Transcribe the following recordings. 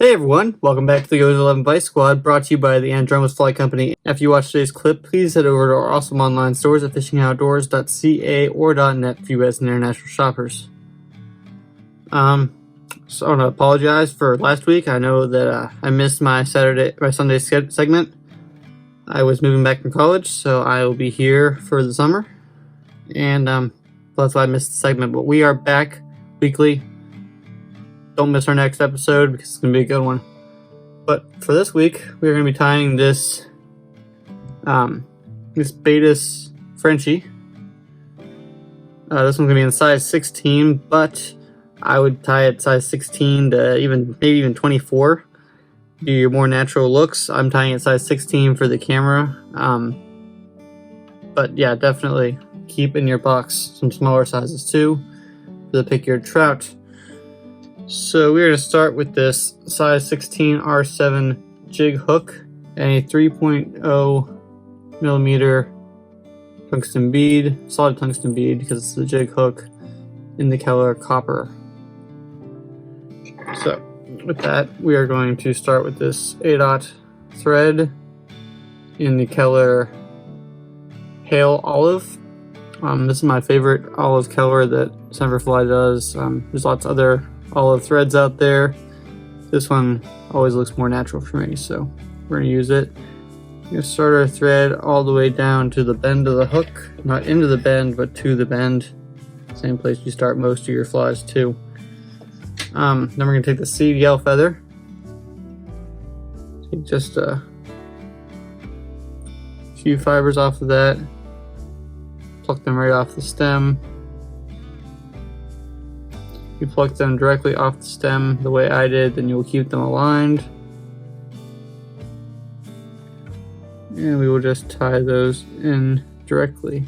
Hey everyone, welcome back to the Goes 11 Vise Squad, brought to you by the Andromeda's Fly Company. After you watch today's clip, please head over to our awesome online stores at fishingoutdoors.ca or .net for US and international shoppers. So I want to apologize for last week. I know that I missed my Sunday segment. I was moving back from college, so I will be here for the summer, and that's why I missed the segment. But we are back weekly. Don't miss our next episode because it's going to be a good one. But for this week, we're going to be tying this Baetis Frenchie. This one's going to be in size 16, but I would tie it size 16 to maybe even 24. Do your more natural looks. I'm tying it size 16 for the camera. But yeah, definitely keep in your box some smaller sizes too to pick your trout. So we're going to start with this size 16 R7 jig hook and a 3.0 millimeter tungsten bead, solid tungsten bead because it's a jig hook in the color copper. So with that, we are going to start with this A-dot thread in the color pale olive. This is my favorite olive color that Semperfli does. There's lots of other olive threads out there. This one always looks more natural for me, so we're going to use it. We're going to start our thread all the way down to the bend of the hook, not into the bend, but to the bend. Same place you start most of your flies too. Then we're going to take the seed yell feather. Take just a few fibers off of that. Pluck them right off the stem. You pluck them directly off the stem the way I did, then you'll keep them aligned. And we will just tie those in directly.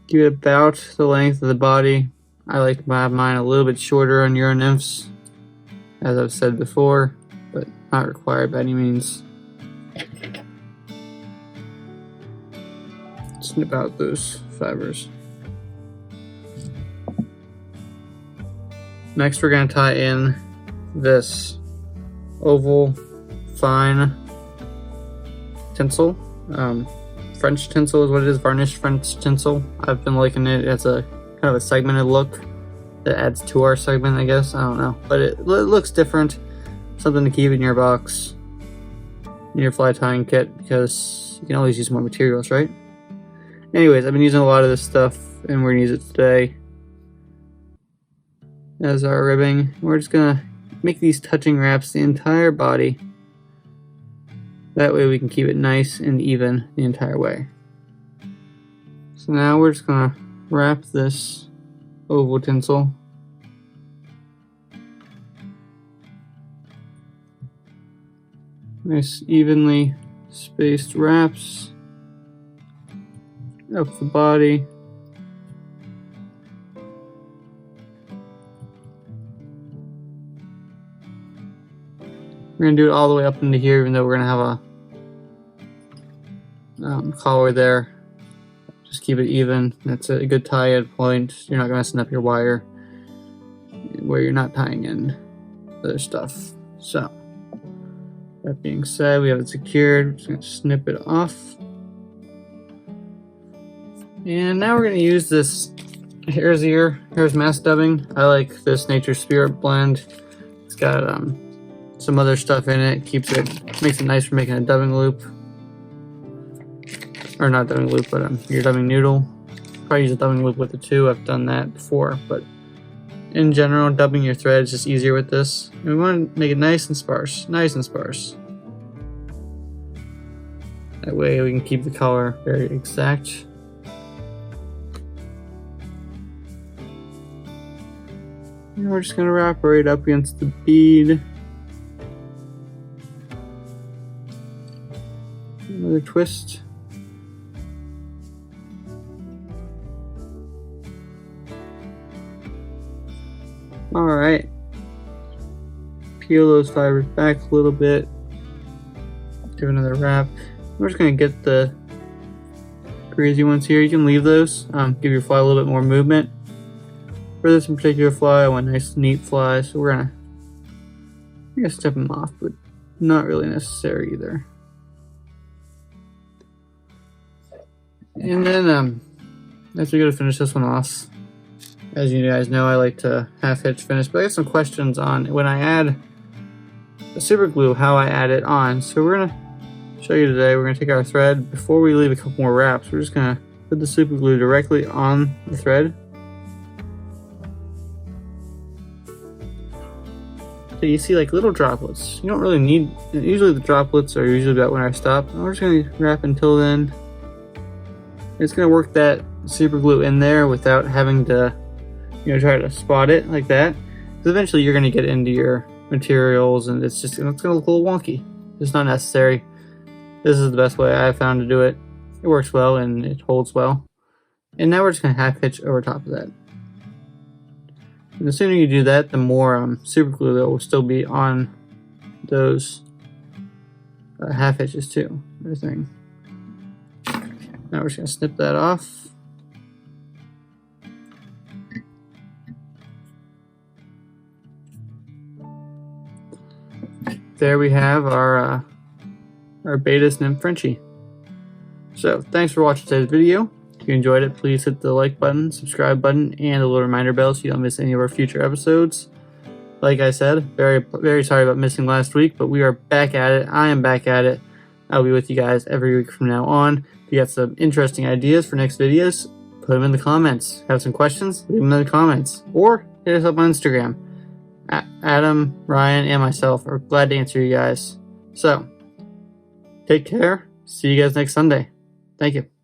Give it about the length of the body. I like to have mine a little bit shorter on Euro nymphs, as I've said before, but not required by any means. Snip out those fibers. Next, we're going to tie in this oval fine tinsel. French tinsel is what it is, varnished French tinsel. I've been liking it as a kind of a segmented look that adds to our segment, I guess. I don't know, but it looks different. Something to keep in your box, in your fly tying kit, because you can always use more materials, right? Anyways, I've been using a lot of this stuff, and we're going to use it today as our ribbing. We're just going to make these touching wraps the entire body. That way we can keep it nice and even the entire way. So now we're just going to wrap this oval tinsel. Nice evenly spaced wraps up the body. We're going to do it all the way up into here, even though we're going to have a collar there. Just keep it even. That's a good tie-in point. You're not messing up your wire where you're not tying in other stuff. So, that being said, we have it secured. We're just going to snip it off. And now we're going to use this Hares mass dubbing. I like this Nature Spirit blend. It's got some other stuff in it. Makes it nice for making a dubbing loop. Or not dubbing loop, but your dubbing noodle. Probably use a dubbing loop with it too. I've done that before, but in general, dubbing your thread is just easier with this. And we want to make it nice and sparse. Nice and sparse. That way we can keep the color very exact. And we're just going to wrap right up against the bead. Another twist. Alright. Peel those fibers back a little bit. Do another wrap. We're just going to get the crazy ones here. You can leave those. Give your fly a little bit more movement. For this in particular fly, I want a nice neat fly, so we're gonna step them off, but not really necessary either. And then as we go to finish this one off, as you guys know, I like to half hitch finish, but I got some questions on when I add the super glue, how I add it on. So we're gonna show you today. We're gonna take our thread. Before we leave a couple more wraps, we're just gonna put the super glue directly on the thread. So you see like little droplets. You don't really need, usually the droplets are usually about when I stop. We're just gonna wrap until then. It's gonna work that super glue in there without having to, try to spot it like that. Because eventually you're gonna get into your materials and it's gonna look a little wonky. It's not necessary. This is the best way I've found to do it. It works well and it holds well. And now we're just gonna half hitch over top of that. And the sooner you do that, the more super glue that will still be on those half hitches too. Everything. Now we're just gonna snip that off. There we have our Baetis Nymph Frenchie. So thanks for watching today's video. If you enjoyed it, please hit the like button, subscribe button, and the little reminder bell so you don't miss any of our future episodes. Like I said, very sorry about missing last week, but we are back at it. I am back at it. I'll be with you guys every week from now on. If you got some interesting ideas for next videos, put them in the comments. Have some questions? Leave them in the comments. Or hit us up on Instagram. Adam, Ryan, and myself are glad to answer you guys. So, take care. See you guys next Sunday. Thank you.